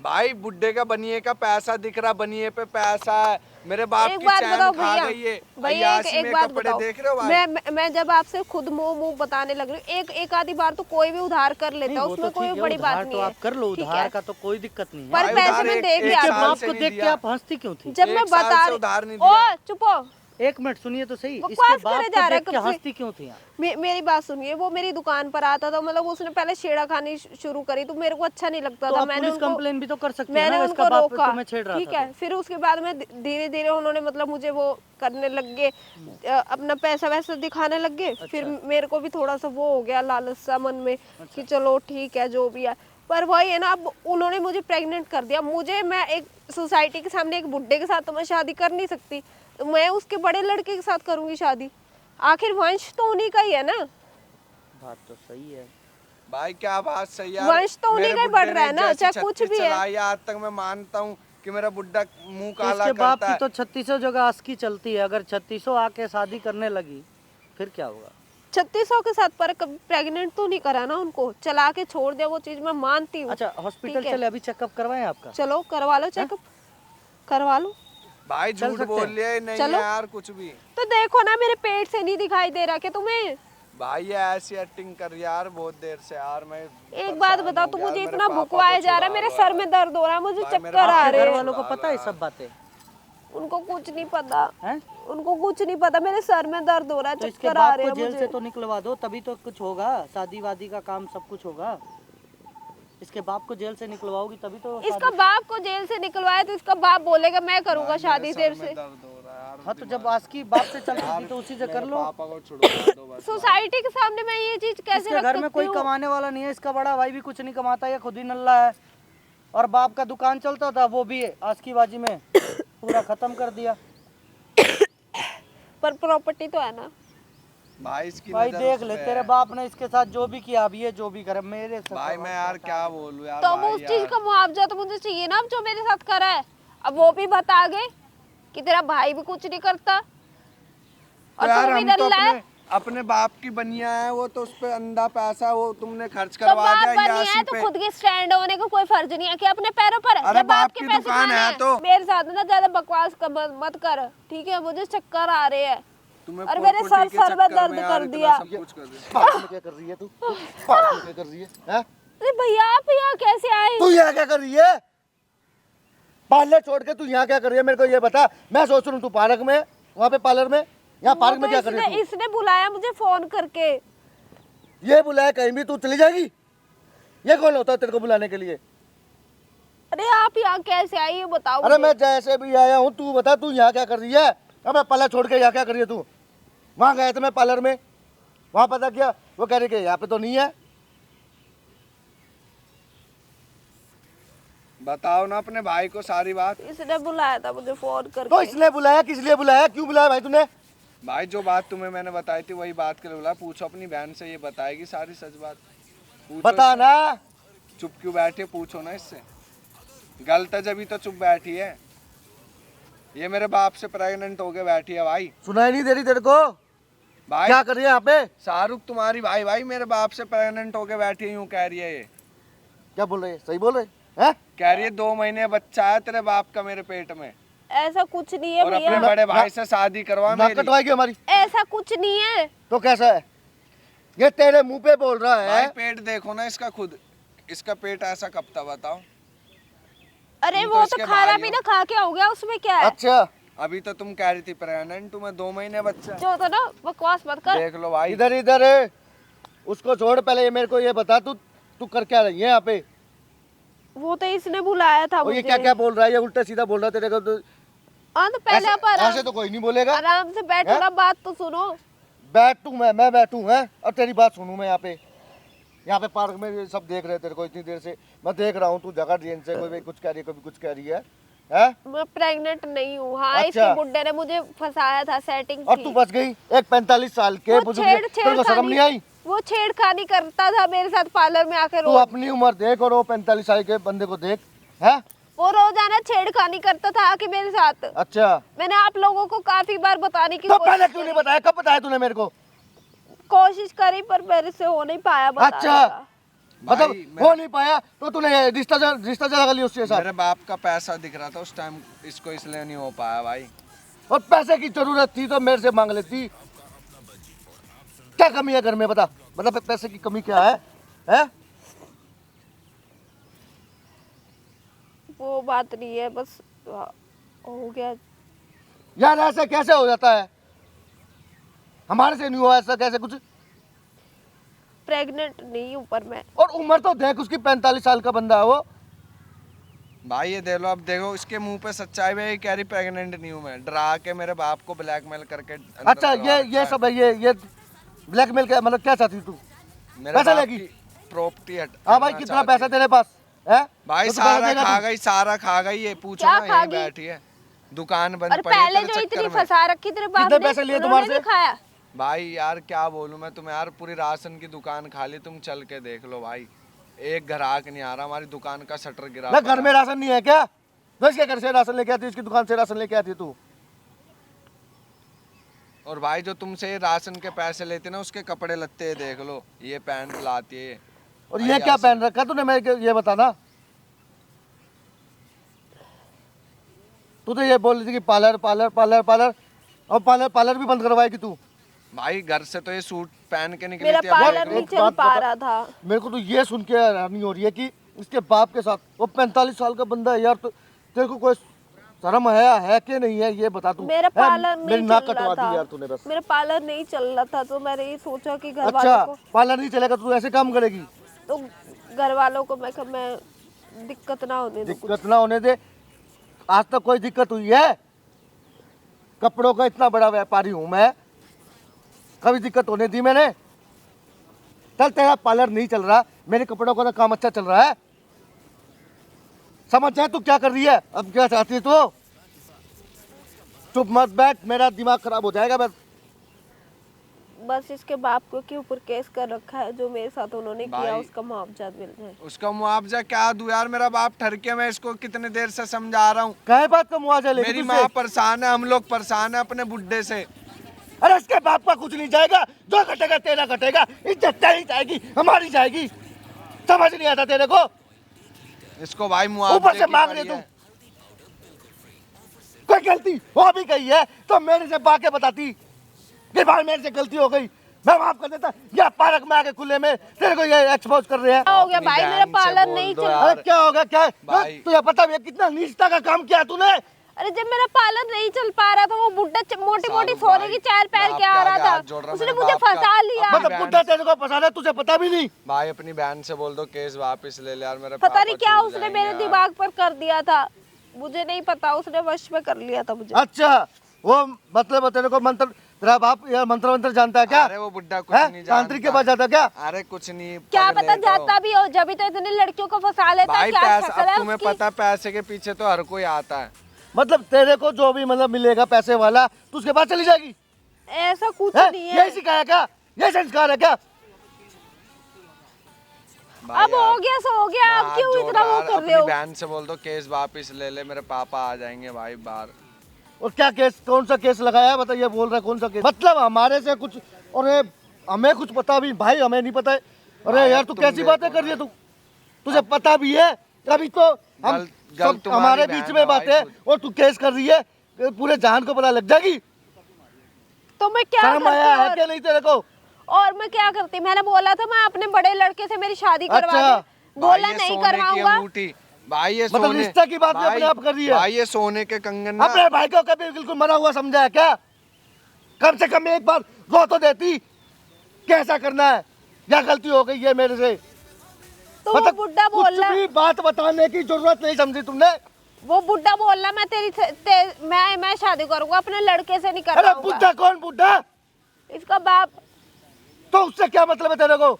भाई बुड्ढे का बनिए का पैसा दिख रहा, बनिए पे पैसा है। मेरे बाप एक की बात चैन बताओ खा भैया, गई है। भैया अय्याशी एक में बात कपड़े बताओ। देख रहे हो भाई? मैं जब आपसे खुद मुंह बताने लग रही हूँ, एक आधी बार तो कोई भी उधार कर लेता नहीं, है, वो उसमें तो कोई ठीक है, बड़ी बात उधार नहीं तो है। आप कर लो, ठीक उधार है? का तो कोई दिक्कत नहीं है। पर भाई, पैसे उधार में एक- दे एक दिया इसके साल आपको। बाप से को नहीं देख के दिया। आप हंसती क्यों थी? जब एक मैं साल बता से रही उधार नहीं ओ दिया। चुप हो। एक मिनट सुनिए तो सही, बकवास इसके बाप करे को जा रहा है देख के कब से। हंसती क्यों थी आप? मेरी बात सुनिए, वो मेरी दुकान पर आता था, मतलब उसने पहले छेड़ा खानी शुरू करी, तो मेरे को अच्छा नहीं लगता तो था। आप मैंने पुलिस उनको कंप्लेन भी तो कर सकती है मैंने ना, उनको इसका बाप रोका, तुम्हें छेड़ रहा ठीक था है? फिर उसके बाद में धीरे धीरे उन्होंने मतलब मुझे वो करने लग गए, अपना पैसा वैसा दिखाने लग गए। फिर मेरे को भी थोड़ा सा वो हो गया लालच सा मन में कि चलो ठीक है जो भी है। पर वही है ना, अब उन्होंने मुझे प्रेग्नेंट कर दिया। मुझे, मैं एक सोसाइटी के सामने एक बुड्ढे के साथ तो मैं शादी कर नहीं सकती, तो मैं उसके बड़े लड़के के साथ करूंगी शादी। आखिर वंश तो उन्हीं का ही है ना। बात तो सही है भाई क्या बात सही है। वंश तो उन्हीं का ही बढ़ रहा है ना, चाहे कुछ भी है। आज तक मैं मानता हूँ कि मेरा बुड्ढा मुंह तो काला इसके बाप करता की है। तो 3600 जगह आस्की चलती है, अगर 3600 आके शादी करने लगी फिर क्या होगा? 3600 के साथ पर कभी प्रेग्नेंट तो नहीं करा ना उनको, चला के छोड़ दिया, वो चीज मैं मानती हूँ। अच्छा, हॉस्पिटल ठीक है? चले, अभी चेकअप करवाएं आपका? चलो करवा लो चेकअप, करवा लो। भाई चल झूठ सकते बोल हैं। लिया है, नहीं चलो। है यार कुछ भी। तो देखो ना, मेरे पेट से नहीं दिखाई दे रहा क्या तुम्हें? भाई ये ऐसी एक्टिंग कर यार बहुत देर से यार। मैं एक बात परेशान बताओ, हो तू गया, मुझे मेरे इतना पापा भुकवाया को जा रहा है, छुड़ा मेरे लो सर में यार। दर्द हो रहा है, मुझे भाई, मेरे चक्कर आ पापा रहे घर हैं। वालों को पता है सब बातें उनको कुछ नहीं पता, हैं? उनको कुछ नहीं पता, मेरे सर में दर्द हो रहा है, तो इसके चक्कर आ बाप रहे को हैं जेल मुझे। से तो निकलवा दो, तभी तो कुछ होगा, शादी वादी का काम सब कुछ होगा। इसके बाप को जेल से निकलवाओगी तभी तो इसका बाप को जेल से निकलवाया तो इसका बाप बोलेगा मैं करूंगा शादी तेरे से। दर्द हो रहा है यार। हाँ तो जब आज की बाप से चल रही थी तो उसी से कर लो। पापा को छुड़वा दो बस। सोसाइटी के सामने मैं ये चीज कैसे इसके रख घर में सकती कोई हूँ? कमाने वाला नहीं है, इसका बड़ा भाई भी कुछ नहीं कमाता, ये खुद ही नल्ला है। और बाप का दुकान चलता था वो भी आज की बाजी में पूरा खत्म कर दिया। पर प्रॉपर्टी तो है ना भाई इसकी भाई नजर देख उस ले पे तेरे है। बाप ने इसके साथ जो भी किया, अब ये जो भी करे मेरे से भाई मैं यार क्या बोलूं यार। तो भाई वो उस यार। चीज का मुआवजा तो मुझे चाहिए ना, अब जो मेरे साथ करा है। अब वो भी बता आगे कि तेरा भाई भी कुछ नहीं करता तो और यार तू भी हम तो डल्ला है। अपने बाप की बनिया है, वो तो उस पे अंधा पैसा वो तुमने खर्च तो करवा बाप दिया बनी यासी है तो पे। खुद के स्टैंड होने का कोई फर्ज नहीं है कि अपने पैरों पर। अरे जब बाप के की पैसे दुकान खाने है हैं, तो। मेरे साथ ना ज्यादा बकवास मत कर, ठीक है? मुझे चक्कर आ रहे हैं तुम्हें और मेरे प्रॉपर्टी के सर में चक्कर दर्द में यार कर इतना दिया। सब कुछ कर दिया। पार्क में क्या कर रही है तू? पार्क में क्या कर रही है? हैं? अरे भैया आप यहाँ कैसे आए? तू यहाँ क्या कर रही है? पार्लर छोड़ के तू यहाँ क्या कर रही है? मेरे को ये बता। मैं सोच रहा हूँ तू पार्क में, वहाँ पे पार्लर में, यहाँ वो पार्क में तो क्या कर रही है तू? इसने बुलाया मुझे फोन करके। ये बुलाया कहीं भी तू चली जाएगी? ये कौन होता है तेरे को बुलाने के लिए? अरे आप यहाँ कैसे आई ये बताओ अरे मुझे। मैं जैसे भी आया हूँ, तू बता तू यहाँ क्या कर रही है? अबे पार्लर छोड़ के यहाँ क्या कर रही है तू? वहाँ गए थे मैं पार्लर में, वहाँ पता किया वो कह रही कि यहाँ पे तो नहीं है। बताओ ना अपने भाई को सारी बात। इसने बुलाया था मुझे फोन तो करके। इसने बुलाया, किस लिए बुलाया, क्यों बुलाया भाई तूने? भाई जो बात तुम्हें मैंने बताई थी वही बात के लिए बुला। पूछो अपनी बहन से, ये बताएगी सारी सच बात। पूछो बता इससे। ना। चुप क्यों बैठी है? पूछो ना इससे। गलत है जब ही तो चुप बैठी है। ये मेरे बाप से प्रेग्नेंट होके बैठी है भाई। सुनाई नहीं दे रही तेरे को? भाई क्या कर रही है यहाँ पे? शाहरुख तुम्हारी भाई मेरे बाप से प्रेग्नेंट होके बैठी है, यूं कह रही है ये। क्या बोल रही है? सही बोल रहे हैं? कह रही है 2 महीने बच्चा है तेरे बाप का मेरे पेट में, ऐसा कुछ नहीं है और अपने भैया, बड़े भाई से शादी करवा नाक मेरी। कटवाएगी हमारी? ऐसा कुछ नहीं है। तो कैसा है? ये तेरे मुंह पे बोल रहा भाई है। पेट देखो ना इसका खुद, इसका पेट ऐसा कब था बताओ। अरे तुम वो इसके तो खाना भाई हो। पीना खा के हो गया, उसमें क्या है? अच्छा अभी तो तुम कह रही थी प्रेग्नेंट हूं मैं, 2 महीने बच्चा। जो तो ना बकवास मत कर। देख लो भाई। इधर इधर है। उसको छोड़, पहले ये मेरे को ये बता, तू तू कर क्या रही है यहाँ पे? वो तो इसने बुलाया था और मुझे। ये क्या क्या बोल रहा है? ये उल्टा सीधा बोल रहा है तेरे को तो। हाँ तो पहले आप ऐसे तो कोई नहीं बोलेगा। आराम से बैठो हैं? ना, बात तो सुनो। बैठूं मैं बैठूं है और तेरी बात सुनूं मैं यहाँ पे पार्क में ये सब देख रहे हैं तेरे को इतनी देर से। मैं देख रहा हूँ तू जगह जेन से, कोई कुछ कह रही है, कोई कुछ कह रही है। हैं? मैं प्रेग्नेंट नहीं हूँ। हाँ अच्छा। इसके बुड्ढे ने मुझे फंसाया था, सेटिंग और थी। तू बच गई एक 45 साल के वो बुजुर्ग से। तेरे को शर्म नहीं आई? वो छेड़खानी करता था मेरे साथ पार्लर में आकर तू रोज। अपनी उम्र देख और वो 45 साल के बंदे को देख। है? वो रोजाना छेड़खानी करता था आके मेरे साथ। अच्छा मैंने आप लोगों को काफी बार बताने की तो कोशिश पहले क्यों नहीं बताया? कब बताया तूने मेरे को? करी पर मेरे से हो नहीं पाया बताने अच्छा। का। मतलब भाई, हो नहीं पाया तो तूने रिश्ता जला लिया उसके साथ? मेरे बाप का पैसा दिख रहा था उस टाइम, इसको इसलिए नहीं हो पाया भाई। और पैसे की जरूरत थी तो मेरे से मांग लेती। क्या कमी है घर में बता? मतलब पैसे की कमी क्या है? हैं? वो बात नहीं है, बस हो गया। यार ऐसा कैसे हो जाता है? हमारे से नहीं हुआ ऐसा कैसे कुछ? प्रेग्नेंट नहीं हूँ पर मैं। और उम्र तो देख उसकी 45 साल का बंदा है वो। भाई ये देख लो, अब देखो इसके मुंह पे सच्चाई में ये कह रही प्रेग्नेंट नहीं हूं मैं, डरा के मेरे बाप को ब्लैकमेल करके अंदर अच्छा करवा रखा ये है। सब है, ये ब्लैकमेल का मतलब क्या चाहती तू? मेरे पैसा बाप लेगी? की प्रॉपर्टी हट। हाँ भाई कितना पैसा तेरे पास है? भाई तो तू पैसा सारा देगा खा तू? गई, सारा खा गई ये। पूछो क्या ना, खा यहीं गई? बैठी है, दुकान बंद और पड़ी है पहले तेरे जो इतनी चक्कर में। फंसा रखी तेरे बाप कितने ने, पैसे लिए उन्होंने तुम्हारे नहीं से? खाया। भाई यार क्या बोलूं मैं तुम्हें यार, पूरी राशन की दुकान खाली, तुम चल के देख लो भाई। एक ग्राहक नहीं आ रहा, हमारी दुकान का शटर गिरा ना घर पड़ा। में राशन नहीं है क्या? तो इसके घर से राशन लेके आती, इसकी दुकान से राशन लेके आती तू? और भाई जो तुमसे राशन के पैसे लेते ना, उसके कपड़े लत्ते देख लो, ये पैंट लाती है। और भाई ये क्या ऐसे- पहन रखा तूने? मैं ये बता ना। तू तो ये बोल रही थी कि पार्लर पार्लर पार्लर पार्लर, और पार्लर भी बंद करवाएगी तू? भाई घर से तो ये सूट पहन के निकली मेरा थी, अब पार्लर देख लो। नहीं एक चल बात पा बता- रहा था। मेरे को तो ये सुन के हैरानी हो रही है कि इसके बाप के साथ वो 45 साल का बंदा है यार। तो तेरे को कोई शर्म है कि नहीं है? ये बता तू। मेरा है? पार्लर मेरी नहीं नाक चल कटवा रहा दी यार था। तूने बस। मेरा पार्लर नहीं चल रहा था तो मैंने ये सोचा कि घर अच्छा वालों को पार्लर नहीं चलेगा तो तू ऐसे काम करेगी? तो घर वालों को मैं दिक्कत ना होने दूं। दिक्कत ना होने दे। आज तक कोई दिक्कत हुई है? कपड़ों का इतना बड़ा व्यापारी हूं मैं, कभी दिक्कत होने दी मैंने? चल तेरा पार्लर नहीं चल रहा, मेरे कपड़ों का तो काम अच्छा चल रहा है। समझ जाए तू क्या कर रही है, अब क्या चाहती है तू? चुप मत बैठ, मेरा दिमाग खराब हो जाएगा। बस इसके बाप को के ऊपर केस कर रखा है, जो मेरे साथ उन्होंने किया भाई, उसका मुआवजा मिल जाए। उसका मुआवजा क्या दूं यार, मेरा बाप ठरके, मैं इसको कितने देर से समझा रहा हूँ। कहे बात का मुआवजा लेगी मेरी तुझसे? माँ परेशान है, हम लोग परेशान है अपने बुड्ढे से। अरे इसके बाप का कुछ नहीं जाएगा, जो घटेगा तेरा घटेगा, इज्जत तेरी जाएगी, हमारी जाएगी। समझ नहीं आता तेरे को? इसको भाई ऊपर मुआवजे से की मांग पड़ी रहे है। कोई गलती हो भी गई है तो मेरे से बाके बताती कि भाई मेरे से गलती हो गई, मैं माफ कर देता। या पार्क में आके खुले में तेरे को ये एक्सपोज कर रहे हैं। क्या हो गया अपनी भाई, बहन मेरा से पार्लर बोल नहीं दो चल। यार। अरे क्या होगा क्या? भाई। तुझे पता भी है कितना नीचता का काम किया तूने? अरे जब मेरा पार्लर नहीं चल पा रहा था, वो बुड्ढा मोटी मोटी सारू सोने भाई, की चाल पहन मैं के आ आपके रहा आगे था, हाथ जोड़ रहा, उसने मेरे मुझे बाप का। फंसा लिया। अपनी मतलब बहन बुड्ढा तेरे को फंसाना तुझे पता भी नहीं। भाई अपनी बहन से बोल दो केस वापस ले ले यार, मेरे पता पापा नहीं क्या छूट उसने जाएंगे मेरे यार। दिमाग पर कर दिया था, मुझे नहीं पता, उसने वश में कर लिया था मुझे। अच्छा वो मतलब तेरे को मंत्र, तेरा बाप यार मंत्र मंत्र जानता है क्या? अरे वो बुड्ढा कुछ हैं? नहीं तांत्रिक के जानता। पास जाता क्या? अरे कुछ नहीं, क्या पकड़ पता लेता हूँ। जाता भी हो, जब भी तो इतनी लड़कियों को फंसा लेता है। भाई क्या पैसा, शक्ल अब है तुम्हें उसकी? पता पैसे के पीछे तो हर कोई आता है। मतलब तेरे को जो भी मतलब मिलेगा पैसे वाला तू उसके पास चली जाएगी? ऐसा कुछ हैं? नहीं है। यही सिखाया क्या? ये संस्कार है क्या? भाई अब यार, हो गया सो हो गया, मैं अब हाथ क्यों जोड़ इतना रहा वो यार, कर रहे अपनी हो? बहन से बोल दो केस वापस ले ले, मेरे पापा आ जाएंगे भाई बाहर। और क्या केस, कौन सा केस लगाया है? बताइए, बोल रहा है कौन सा केस? मतलब हमारे से कुछ, और ये हमें कुछ पता भी भाई, हमें नहीं पता है। अरे भाई, यार अब तू तुम कैसी देखो बातें कर रही है तू? तुझे पता भी है अभी तो हम गल सब तुम्हारी हमारे बहन बीच है में भाई, बातें, खुद। और तू केस कर रही है, पूरे जहान को पता लग जाएगी। तो मैं क्या शर्म आया है करती क्या नहीं तेरे को? और मैं क्या करती? मैंने बोला था मैं अपने बड़े लड़के से मेरी शादी करवा अच्छा। दे, बोला भाई, ये नहीं सोने की करवाऊंगा। अंगूठी, भाई ये मतलब सोने, रिश्ते की बात भी भाई- अपने आप कर रही है। भाई ये सोने के कंगन ना, अपने भाई को कभी बिल्कुल मरा हुआ समझा है क्या? कम से कम एक बार रो तो देती कैसा करना है, या गलती हो गई है मेरे से। तो वो बुड्ढा बोल कुछ रहा, भी बात बताने की जरूरत नहीं समझी तुमने। वो बुड्ढा बोल रहा मैं मैं शादी करूंगा, अपने लड़के से नहीं अरे करवाऊंगा। बुड्ढा कौन बुड्ढा? इसका बाप। तो उससे क्या मतलब है तेरे को?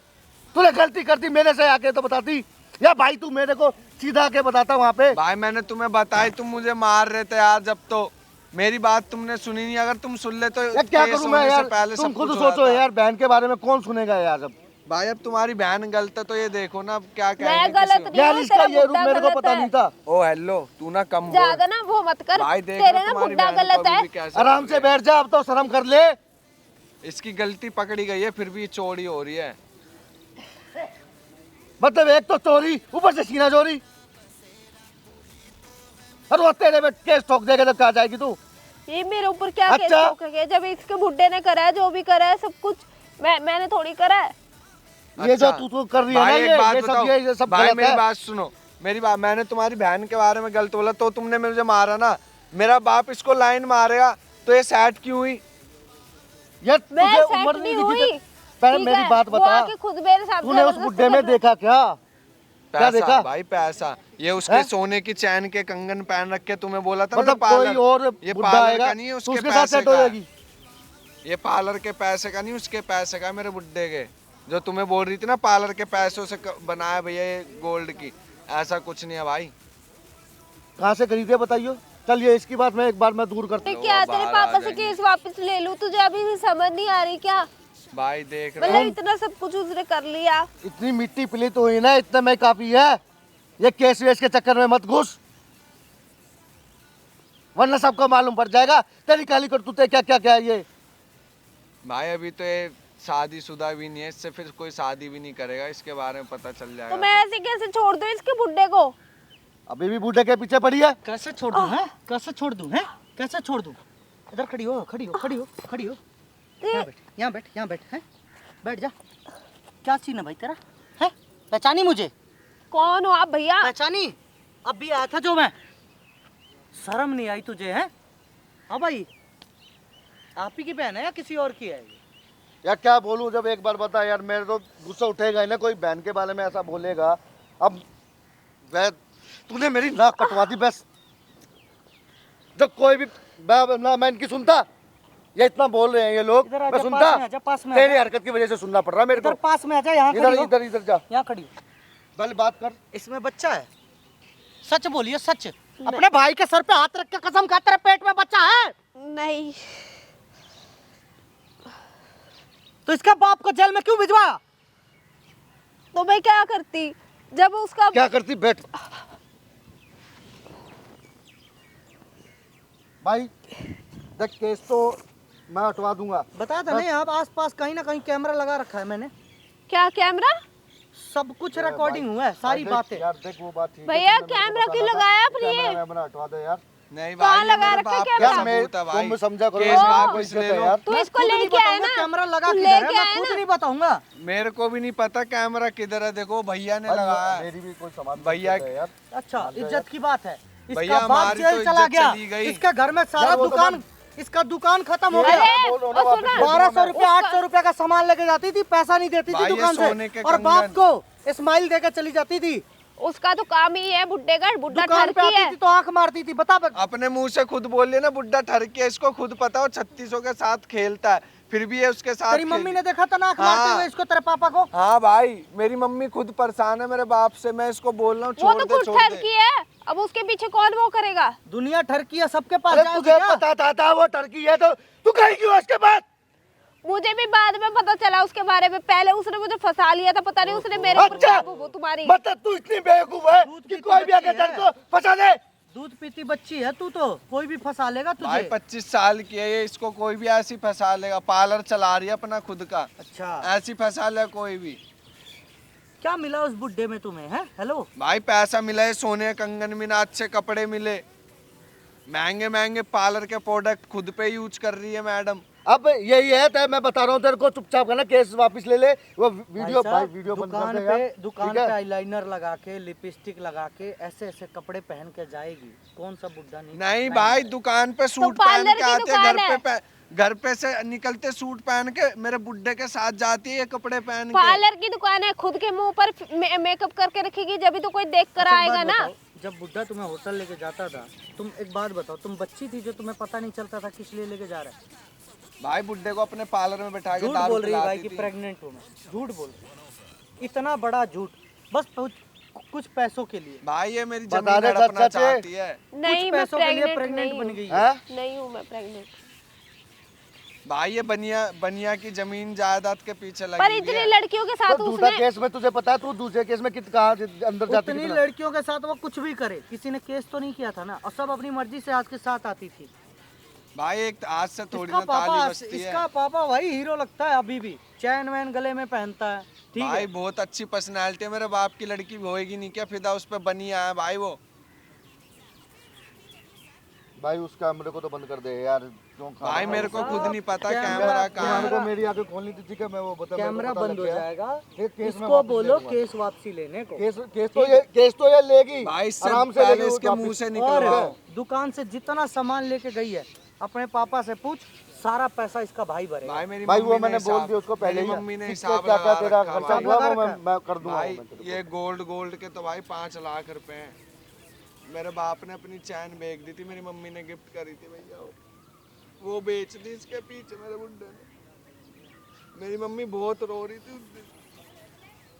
तूने गलती करती मेरे से आके तो बताती, या भाई तू मेरे को सीधा आके बताता वहाँ पे। भाई मैंने तुम्हें बताई, तुम मुझे मार रहे थे यार, जब तो मेरी बात तुमने सुनी नहीं। अगर तुम सुन ले तो यार क्या केस करूं मैं होने से यार, पहले तुम सब खुद कुछ हो सोचो जाता। यार, बहन के बारे में कौन सुनेगा यार? अब भाई अब तुम्हारी बहन गलत है तो ये देखो ना, अब क्या मैं कहेंगे गलत किसी- नहीं यार हूँ, इसका तेरा ये रूप बुड्ढा मेरे को गलत पता है। नहीं था। ओ हेलो, तू ना कम बोल। ज्यादा ना वो मत कर, भाई देख तेरे लो ना तुम्हारी बुड्ढा बहन को गलत अभी है। भी कैसे आराम कर से रही है। बैठ जा, अब तो शर्म कर ले। इसकी गलती पकड़ी गई है, फिर भी ये चोरी हो रही है। मतलब एक तो चोरी, ऊपर से सीना चोरी। अरे वो तेरे में केस ठोक देगा तो क्या जाएगी तू? ये मेरे ऊपर क्या केस अच्छा। ठोकेंगे? जब इसके बुड्ढे ने करा है, जो भी करा है सब कुछ, मैंने थोड़ी करा है। ये जो अच्छा। तू कर रही है ना, भाई एक बात ये बताओ, सब ये सब भाई गलत मेरी है। बात सुनो, मेरी बात, मैंने तुम्हारी बहन के बारे में गलत बोला तो तुमने मुझे मारा ना। मेरा बाप इसको लाइन मारेगा तो ये सैट क्यों हुई? यार मैं तुझे सेट उम्र नहीं नहीं हुई। दिखी? पहले ठीक मेरी है, बात वो बता, आके खुद मेरे साथ तूने उस जबरदस्ती बुड्ढे कर में रहा है। देखा क्या? क्या पैसा देखा? भाई पैसा, ये उसके हैं? सोने की चैन के कंगन पहन रखे, तुम्हें बोला था ना मतलब पार्लर, कोई और ये बुड्ढा पार्लर आएगा का नहीं है, तो उसके उसके साथ पैसे सेट हो का है। जाएगी। ये पार्लर के पैसे का नहीं, उसके पैसे का है, मेरे बुड्ढे के। जो तुम्हें बोल रही थी ना पार्लर के पैसों से बनाया भैया ये गोल्ड की, ऐसा कुछ नहीं है भाई। कहाँ से खरीदे बताइए? चलिए इसकी बात मैं एक बार मैं दूर करता ठीक है, तेरे बाहर पापा आ से जाएंगे। केस वापस ले लूं? तुझे अभी भी समझ नहीं आ रही क्या? भाई देख रहे मतलब हो, इतना सब कुछ उसने कर लिया। हूँ। इतनी मिट्टी पिली तो हुई ना, इतना में काफी है। ये केस वेस के चक्कर में मत घुस, वरना सबको मालूम पड़ जाएगा तेरी काली करतूतें क्या क्या क्या है ये। भाई अभी तो ये शादीशुदा भी नहीं है, इससे फिर कोई शादी भी नहीं करेगा, इसके बारे में पता चल तो जाएगा। मैं ऐसे कैसे छोड़ दूं इसके बुड्ढे को? अभी भी बूढ़े के पीछे पड़ी है। कैसे छोड़ दूं? हैं? कैसे छोड़ दूं? हैं? कैसे छोड़ दूं? इधर खड़ी हो, खड़ी हो, खड़ी हो, खड़ी हो। यहाँ बैठ, यहाँ बैठ, यहाँ बैठ, हैं? बैठ जा। क्या सीन है भाई तेरा? हैं? पहचानी मुझे? कौन हो आप भैया? पहचानी? अब भी आया था जो मैं। शर्म नहीं आई तुझे? हैं? हाँ भाई, आप ही की बहन है या किसी और की है ये? यार क्या बोलूं, जब एक बार बता यार, मेरे तो गुस्सा उठेगा ही ना, कोई बहन के बारे में ऐसा बोलेगा। अब वह तूने मेरी नाक कटवा दी बस। जब कोई भी ना मैं इनकी सुनता, ये इतना बोल रहे हैं ये लोग, इधर आ मैं जा, सुनता। पास में आ जा, पास में आ जा। तेरी हरकत की वजह से सुनना पड़ रहा है मेरे इधर को। पास में आ जा, यहाँ इधर खड़ी हो। इधर इधर जा, यहाँ खड़ी हो। पहले बात कर। इसमें बच्चा है, सच बोलिए, सच। अपने भाई के सर पे हाथ रख के कसम खा, तेरे पेट में बच्चा है? नहीं, तो इसका बाप को जेल में क्यों भिजवाया? तो मैं क्या करती जब उसका क्या करती, बैठ। भाई देख, केस तो मैं हटवा दूंगा। बताया था नहीं, आप आसपास कहीं ना कहीं कैमरा लगा रखा है मैंने, क्या कैमरा? सब कुछ रिकॉर्डिंग हुआ है, सारी देख, बातें। यार देख वो बात ठीक है, भैया, तूने मेरे को कैमरा क्यों बताना था, लगाया आपने ये? कैमरा मैंने हटवा दे यार। नहीं कहाँ भाई, ये लगा मेरे रखा है बाप कैमरा? का यार मैं सबूत है भाई। तुम समझा करो, केस मेरी वापस इज्जत ले है लो। यार। तू मैं इसको खुद नहीं लेके आया बताऊंगा ना, कैमरा लगा तू किधर है, लेके मैं आया खुद ना। नहीं बताऊंगा। मेरे को भी नहीं पता कैमरा किधर है, देखो भैया ने भाई, लगाया है। मेरी भी कोई समाज भैया है यार। अच्छा, इज्जत की बात है। भैया, इसका बाप हमारी जेल तो चला इज्जत गया, चली गई। इसका घर में सारा यार वो तो दुकान, मैं- इसका दुकान खत्म हो ये गया। अरे, बोल रहा हूँ ना, और वापस सुना, भेज दूंगा 1200 मैं। रुपया 800 रुपया का सामान लेके जाती थी, पैसा नहीं देती थी भाई, ये दुकान सोने से, के और बाप कंगन। को स्माइल देकर चली जाती थी। उसका तो काम ही है बुड्ढे का, बुड्ढा दुकान पे ठरकी आती है। थी तो आंख मारती थी। बता अपने मुंह से खुद बोल लिया ना, बुड्ढा ठरकी है। इसको खुद पता हो 3600 के साथ खेलता है, फिर भी ये उसके साथ तेरी मम्मी खेली। ने देखा था ना आंख मारते हाँ। हुए इसको, तेरे पापा को? हाँ भाई, मेरी मम्मी खुद परेशान है मेरे बाप से। मैं इसको बोल रहा हूँ वो छोड़ तो दे, खुद छोड़ दे। ठरकी है, अब उसके पीछे कौन वो करेगा? दुनिया ठरकी है, सबके पास अरे जाओगे तुझे क्या? पता था वो टर्की है, तो तू कहीं क्यों उसके बाद? मुझे भी बाद में पता चला उसके बारे में, पहले उसने मुझे फंसा लिया था, पता नहीं उसने मेरे ऊपर अच्छा, क्या वो तुम्हारी। मतलब तू इतनी बेवकूफ है दूध कि पीती कोई भी आके बच्ची है। तेरे को फंसा दे। दूध पीती बच्ची है तू, तो कोई भी फंसा लेगा भाई तुझे। 25 साल की है ये, इसको कोई भी ऐसी फंसा लेगा। पार्लर चला रही है अपना खुद का, अच्छा, ऐसी फंसा ले कोई भी। क्या मिला उस बुड्ढे में तुम्हें? है हेलो, भाई पैसा मिला है, सोने के कंगन मिला, अच्छे कपड़े मिले, महंगे महंगे पार्लर के प्रोडक्ट खुद पे यूज कर रही है मैडम। अब यही है, तो मैं बता रहा हूँ तेरे को, चुपचाप करना, केस वापस ले ले। वो वीडियो भाई, वीडियो बंद कर दुकान दे पे यार, दुकान ठीक पे है? आईलाइनर लगा के, लिपस्टिक लगा के, ऐसे ऐसे कपड़े पहन के जाएगी। कौन सा बुड्ढा नहीं? नहीं भाई, दुकान पे सूट पहन पार्लर के की आते हैं, दुकान घर पे घर पे से निकलते सूट पहन के मेरे बुड्ढे के साथ जाती है ये कपड़े पहन के। पार्लर की दुकान है, खुद के मुंह पर मेकअप करके रखेगी, जब भी तो कोई देख कर अच्छा, एक आएगा बात ना। बताओ, जब बुड्ढा तुम्हें होटल लेके जाता था, तुम एक बात बताओ, तुम बच्ची थी जो तुम्हें पता नहीं चलता था किस लिए लेके जा रहा है? भाई बुड्ढे को अपने पार्लर में बैठा के झूठ दारू बोल रही है भाई पिलाती कि थी। प्रेग्नेंट हूँ मैं, झूठ बोल रही है। इतना बड़ा झूठ, बस कुछ पैसों के लिए, भाई ये मेरी बता जमीन दे, हड़पना सच है। चाहती है। नहीं, कुछ मैं पैसों के लिए प्रेग्नेंट प्रेग्नेंट नहीं बन हूँ, गई है। हैं? नहीं हूँ मैं प्रेग्नेंट। भाई ये बनिया की जमीन जायदाद के पीछे पर लगी हुई इतनी है। लड़कियों के साथ तो दूसरा उसने केस में तुझे पता है, तू दूसरे केस में कहाँ अंदर जाती उतनी कितना? लड़कियों के साथ वो कुछ भी करे, किसी ने केस तो नहीं किया था ना, और सब अपनी मर्जी से आज के साथ आती थी। भाई एक आज से थोड़ी इसका ना ताली पापा, बजती है। इसका पापा भाई हीरो लगता है अभी भी, चैन वैन गले में पहनता है, ठीक भाई है? बहुत अच्छी पर्सनैलिटी है, मेरे बाप की लड़की होएगी नहीं क्या फिदा उस पे बनी आया भाई वो। भाई उस कैमरे को तो बंद कर दे यार, क्यों खा भाई रहा मेरे है? को खुद नहीं पता कैमरा- कैमरा तुम्हारे कहाँ को है। मेरी आंखें खोलनी थी, ठीक है? मैं वो बता, मेरे को कैमरा पता बंद लग हो गया। जाएगा, ये केस मैं इसको वापस ले बोलो लूंगा। केस वापसी लेने को। केस तो ये लेगी, भाई इससे आराम से पहले लेगी इसके वापस। मुंह से और निकलवाओ। दुकान से जितना सामान लेके गई है, अपने पापा से पूछ, सारा पैसा इसका भाई भरेगा। भाई मेरी भाई मम्मी वो ने मैंने बोल हिसाब- दिया उसको पहले मेरी ही, मम्मी ने किसका हिसाब क्या क्या लगा तेरा रखा खर्चा भाई। हुआ लगा वो रखा है। मैं कर दूंगा। भाई वो मैं तेरे को। ये गोल्ड के तो भाई 5 लाख रुपए हैं। मेरे बाप ने अपनी चैन बेच दी थी, मेरी मम्मी ने गिफ्ट करी थी भैया वो बेच दी इसके पीछे मेरे बुड्ढे ने। मेरी मम्मी बहुत रो रही थी उस दिन।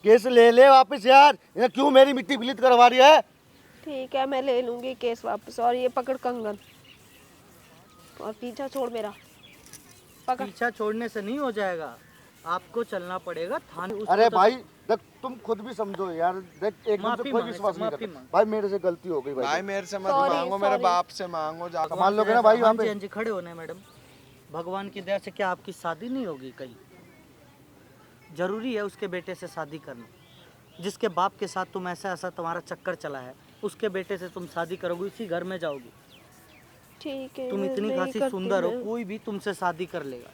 केस ले ले वापस यार, ये क्यों मेरी मिट्टी बिलित करवा रही है? ठीक है, मैं ले लूंगी केस वापस। और ये पकड़ कंगन, और पीछा छोड़ मेरा, पकड़। पीछा छोड़ने से नहीं हो जाएगा, आपको चलना पड़ेगा थाने। उसको अरे तो- भाई देख, तुम खुद भी समझो यार, देख एकदम से माफी कोई मांगे, विश्वास नहीं माफी करता। मांगे। भाई मेरे से गलती हो गई भाई भाई। मेरे से मत Sorry, मांगो, मेरे sorry। बाप से मांगो जाकर। मान लोगे ना भाई वहाँ हाँ जी, पे? हाँ जी, खड़े होने मैडम। भगवान की दया से क्या आपकी शादी नहीं होगी कहीं? जरूरी है उसके बेटे से शादी करना, जिसके बाप के साथ तुम ऐसा ऐसा तुम्हारा चक्कर चला है, उसके बेटे से तुम शादी करोगी, उसी घर में जाओगी। ठीक है, तुम मैं इतनी नहीं खासी करती सुंदर हो, मैं। कोई भी तुमसे शादी कर लेगा।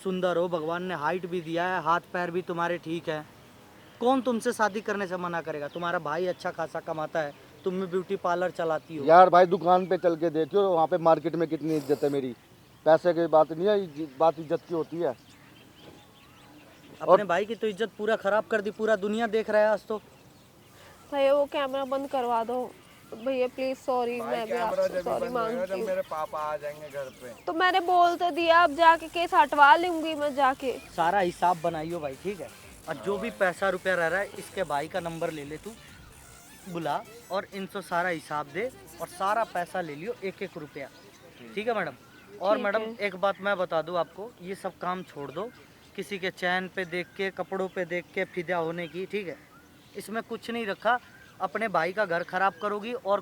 सुंदर हो, भगवान ने हाइट भी दिया है, हाथ पैर भी तुम्हारे ठीक है, कौन तुमसे शादी करने से मना करेगा? तुम्हारा भाई अच्छा खासा कमाता है, तुम भी ब्यूटी पार्लर चलाती हो। यार भाई दुकान पे चल के देखियो, वहाँ पे मार्केट में कितनी इज्जत है मेरी। पैसे की बात नहीं है, बात इज्जत की होती है। अपने भाई की तो इज्जत पूरा खराब कर दी, पूरा दुनिया देख रहा है आज तो। भैया वो कैमरा बंद करवा दो भैया प्लीज, सॉरी भाई मैं भी कैमरा आपसे जब भी सॉरी बंद होएगा मांगती जब हूँ। मेरे पापा आ जाएंगे घर पे। तो मैंने बोल तो दिया, अब जाके केस हटवा लूंगी मैं जाके। सारा हिसाब बनाइयो भाई, ठीक है। और जो भी पैसा रुपया रह रहा है इसके भाई का नंबर ले ले तू, बुला और इनसे सारा हिसाब दे और सारा पैसा ले लियो, एक एक रुपया, ठीक है मैडम। और ठीक मैडम है। एक बात मैं बता दूं आपको, ये सब काम छोड़ दो, किसी के चैन पे देख के, कपड़ों पे देख के फिदा होने की, ठीक है। इसमें कुछ नहीं रखा, अपने भाई का घर खराब करोगी और